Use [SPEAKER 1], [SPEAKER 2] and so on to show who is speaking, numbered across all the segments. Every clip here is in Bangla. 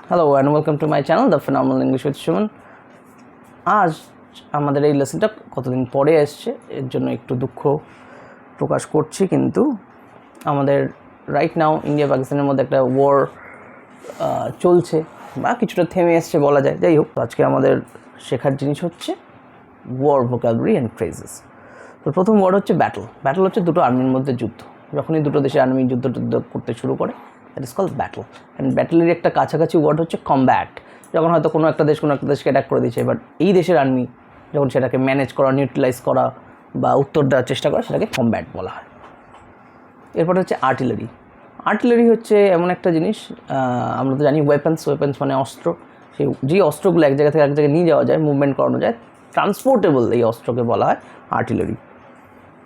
[SPEAKER 1] Hello and welcome to my channel the phenomenal English with Suman. আজ আমাদের এই লেসনটা কতদিন পরে এসছে, এর জন্য একটু দুঃখ প্রকাশ করছি, কিন্তু আমাদের রাইট নাও ইন্ডিয়া পাকিস্তানের মধ্যে একটা ওয়ার চলছে বা কিছুটা থেমে এসছে বলা যায়। যাই হোক, আজকে আমাদের শেখার জিনিস হচ্ছে ওয়ার ভোকাবুলারি অ্যান্ড ফ্রেজেস। তো প্রথম ওয়ার্ড হচ্ছে ব্যাটল। ব্যাটল হচ্ছে দুটো আর্মির মধ্যে যুদ্ধ। যখনই দুটো দেশের আর্মি যুদ্ধ করতে শুরু করে, that is called battle. And ব্যাটলের একটা কাছাকাছি ওয়ার্ড হচ্ছে কমব্যাট। যখন হয়তো কোনো একটা দেশকে অ্যাটাক করে দিচ্ছে, বাট এই দেশের আর্মি যখন সেটাকে ম্যানেজ করা, নিউট্রালাইজ করা বা উত্তর দেওয়ার চেষ্টা করে, সেটাকে কমব্যাট বলা হয়। এরপর হচ্ছে আর্টিলারি। আর্টিলারি হচ্ছে এমন একটা জিনিস, আমরা তো জানি ওয়েপন্স মানে অস্ত্র। সেই যে অস্ত্রগুলো এক জায়গা থেকে এক জায়গায় নিয়ে যাওয়া যায়, মুভমেন্ট করানো যায়, ট্রান্সপোর্টেবল এই অস্ত্রকে বলা হয় আর্টিলারি।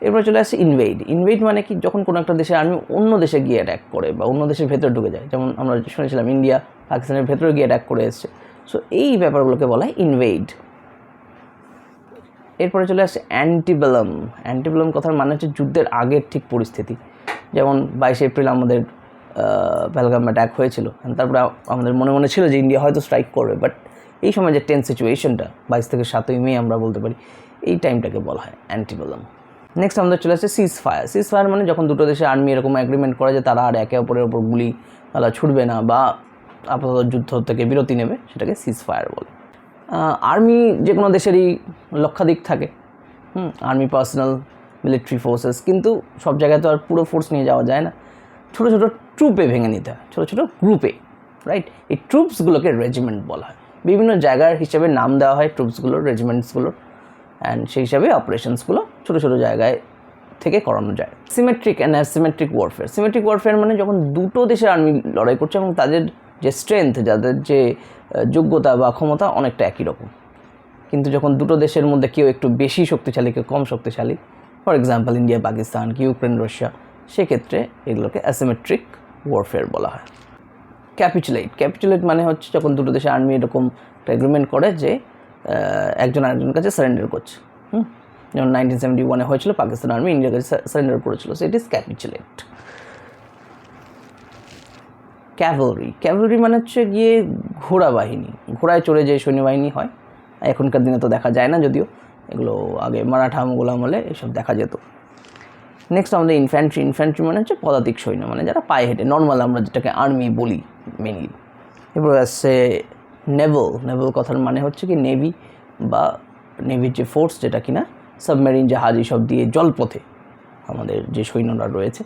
[SPEAKER 1] এরপরে চলে আসছে ইনভেড মানে কি, যখন কোনো একটা দেশের আর্মি অন্য দেশে গিয়ে অ্যাটাক করে বা অন্য দেশের ভেতরে ঢুকে যায়, যেমন আমরা শুনেছিলাম ইন্ডিয়া পাকিস্তানের ভেতরে গিয়ে অ্যাটাক করে এসছে। সো এই ব্যাপারগুলোকে বলা হয় ইনভেড। এরপরে চলে আসছে অ্যান্টিবেলাম। অ্যান্টিবেলাম কথার মানে হচ্ছে যুদ্ধের আগের ঠিক পরিস্থিতি। যেমন 22 এপ্রিল আমাদের পেহেলগাম অ্যাটাক হয়েছিল, তারপরে আমাদের মনে মনে ছিল যে ইন্ডিয়া হয়তো স্ট্রাইক করবে, বাট এই সময় যে টেন্স সিচুয়েশনটা 22 থেকে 7ই মে আমরা বলতে পারি, এই টাইমটাকে বলা হয় অ্যান্টিবেলাম। নেক্সট আমাদের চলে আসছে সিজ ফায়ার মানে যখন দুটো দেশের আর্মি এরকম অ্যাগ্রিমেন্ট করে যে তারা আর একে অপরের ওপর গুলি ছুটবে না বা আপাতত যুদ্ধ থেকে বিরতি নেবে, সেটাকে সিজ ফায়ার বলে। আর্মি যে কোনো দেশেরই লক্ষাধিক থাকে, আর্মি পার্সোনাল, মিলিটারি ফোর্সেস, কিন্তু সব জায়গায় তো আর পুরো ফোর্স নিয়ে যাওয়া যায় না। ছোটো ছোটো ট্রুপে ভেঙে নিতে হয়, ছোটো ছোটো গ্রুপে, রাইট? এই ট্রুপসগুলোকে রেজিমেন্ট বলা হয়। বিভিন্ন জায়গার হিসেবে নাম দেওয়া হয় ট্রুপসগুলোর, রেজিমেন্টসগুলোর, অ্যান্ড সেই হিসাবে অপারেশনসগুলো ছোটো ছোটো জায়গায় থেকে করানো যায়। Symmetric and asymmetric warfare. Symmetric warfare মানে যখন দুটো দেশের আর্মি লড়াই করছে এবং তাদের যে স্ট্রেংথ, যাদের যে যোগ্যতা বা ক্ষমতা অনেকটা একই রকম, কিন্তু যখন দুটো দেশের মধ্যে কেউ একটু বেশি শক্তিশালী, কেউ কম শক্তিশালী, ফর এক্সাম্পল ইন্ডিয়া পাকিস্তান, কি ইউক্রেন রাশিয়া, সেক্ষেত্রে এগুলোকে অ্যাসিমেট্রিক ওয়ারফেয়ার বলা হয়। ক্যাপিচুলেট মানে হচ্ছে যখন দুটো দেশের আর্মি এরকম একটা এগ্রিমেন্ট করে যে একজন আরেকজনের কাছে সারেন্ডার করছে। যেমন 1971 হয়েছিল, পাকিস্তান আর্মি ইন্ডিয়ার কাছে সারেন্ডার করেছিল। So it is ক্যাপিচুলেট। ক্যাভেলরি মানে হচ্ছে গিয়ে ঘোড়া বাহিনী, ঘোড়ায় চড়ে যে সৈন্যবাহিনী হয়। এখনকার দিনে তো দেখা যায় না, যদিও এগুলো আগে মারাঠা মোগল আমলে এসব দেখা যেত। নেক্সট আমাদের ইনফ্যান্ট্রি মানে হচ্ছে পদাতিক সৈন্য, মানে যারা পায়ে হেঁটে, নর্মাল আমরা যেটাকে আর্মি বলি মেনলি। এরপর আসছে নেভেল কথার মানে হচ্ছে কি নেভি বা নেভির যে ফোর্স, যেটা কিনা সাবমেরিন, জাহাজ এইসব দিয়ে জলপথে আমাদের যে সৈন্যরা রয়েছে।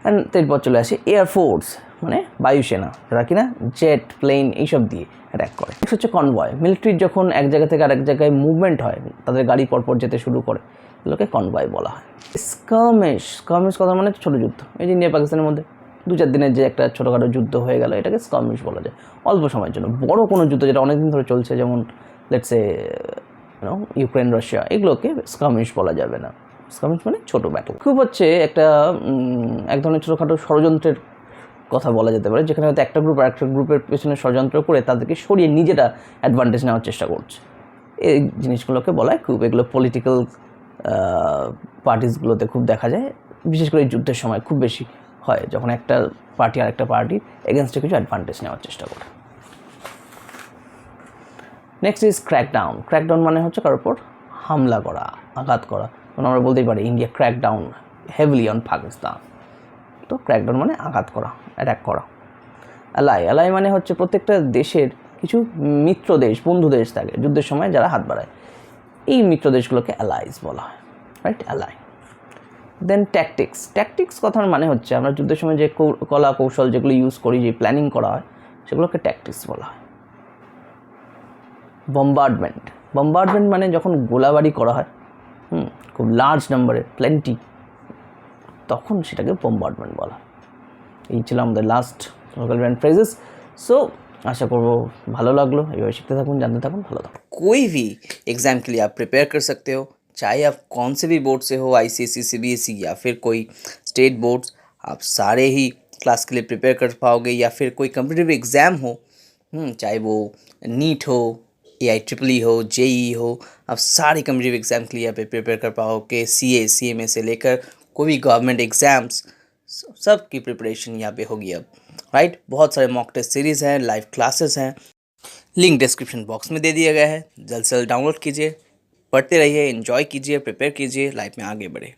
[SPEAKER 1] অ্যান্ড এরপর চলে আসে এয়ারফোর্স মানে বায়ুসেনা, যারা কিনা জেট, প্লেন এইসব দিয়ে অ্যাটাক করে। নেক্সট হচ্ছে কনভয়। মিলিটারির যখন এক জায়গা থেকে আরেক জায়গায় মুভমেন্ট হয়, তাদের গাড়ি পরপর যেতে শুরু করে, এগুলোকে কনভয় বলা হয়। স্কার্মিশ কথা মানে ছোটো যুদ্ধ। এই যে ইন্ডিয়া পাকিস্তানের মধ্যে 2-4 দিনের যে একটা ছোটোখাটো যুদ্ধ হয়ে গেল, এটাকে স্কার্মিশ বলা যায়। অল্প সময়ের জন্য। বড় কোনো যুদ্ধ যেটা অনেকদিন ধরে চলছে, যেমন লেটসে ইউক্রেন রাশিয়া, এগুলোকে স্কার্মিশ বলা যাবে না। স্কার্মিশ মানে ছোটো ব্যাটল। খুব হচ্ছে একটা এক ধরনের ছোটোখাটো ষড়যন্ত্রের কথা বলা যেতে পারে, যেখানে হয়তো একটা গ্রুপ আর একটা গ্রুপের পেছনে ষড়যন্ত্র করে তাদেরকে সরিয়ে নিজেরা অ্যাডভান্টেজ নেওয়ার চেষ্টা করছে। এই জিনিসগুলোকে বলা হয় খুব, এগুলো পলিটিক্যাল পার্টিসগুলোতে খুব দেখা যায়, বিশেষ করে যুদ্ধের সময় খুব বেশি হয়, যখন একটা পার্টি আর একটা পার্টির এগেনস্টে কিছু অ্যাডভান্টেজ নেওয়ার চেষ্টা করে। নেক্সট ইজ ক্র্যাকডাউন মানে হচ্ছে কারোর উপর হামলা করা, আঘাত করা। যেমন আমরা বলতেই পারি India crackdown heavily on Pakistan. তো ক্র্যাকডাউন মানে আঘাত করা, অ্যাটাক করা। অ্যালাই মানে হচ্ছে প্রত্যেকটা দেশের কিছু মিত্র দেশ, বন্ধু দেশ থাকে যুদ্ধের সময়, যারা হাত বাড়ায়। এই মিত্র দেশগুলোকে অ্যালাইজ বলা হয়, রাইট? অ্যালাই। দেন ট্যাকটিক্স কথার মানে হচ্ছে আমরা যুদ্ধের সময় যে কলা কৌশল যেগুলো ইউজ করি, যে প্ল্যানিং করা হয়, সেগুলোকে ট্যাকটিক্স বলা হয়। বম্বার্ডমেন্ট মানে যখন গোলাবারি করা হয়, খুব লার্জ নাম্বারে, প্লেন্টি, তখন সেটাকে বম্বার্ডমেন্ট বলা হয়। এই ছিল আমাদের last vocabulary and phrases. So आशा করবো ভালো লাগলো। এইভাবে শিখতে থাকুন, জানতে থাকুন, ভালো থাকুন।
[SPEAKER 2] कोई भी एग्ज़ाम के लिए आप प्रिपेयर कर सकते हो, चाहे आप कौन से भी बोर्ड से हो, आईसीएसई, सीबीएसई या फिर कोई स्टेट बोर्ड्स, आप सारे ही क्लास के लिए प्रिपेयर कर पाओगे। या फिर कोई कम्पिटिटिव एग्ज़ाम हो, चाहे वो नीट हो, AIEEE हो, जेई हो, आप सारे कम्पिटिटिव एग्ज़ाम के लिए यहाँ पे प्रिपेयर कर पाओगे। CA CMA से लेकर कोई भी गवर्नमेंट एग्ज़ाम्स, सब की प्रिपरेशन यहाँ पे होगी अब। राइट। बहुत सारे मॉक टेस्ट सीरीज़ हैं, लाइव क्लासेस हैं, लिंक डिस्क्रिप्शन बॉक्स में दे दिया गया है। जल्द से जल्द डाउनलोड कीजिए, पढ़ते रहिए, एंजॉय कीजिए, प्रिपेयर कीजिए, लाइफ में आगे बढ़े।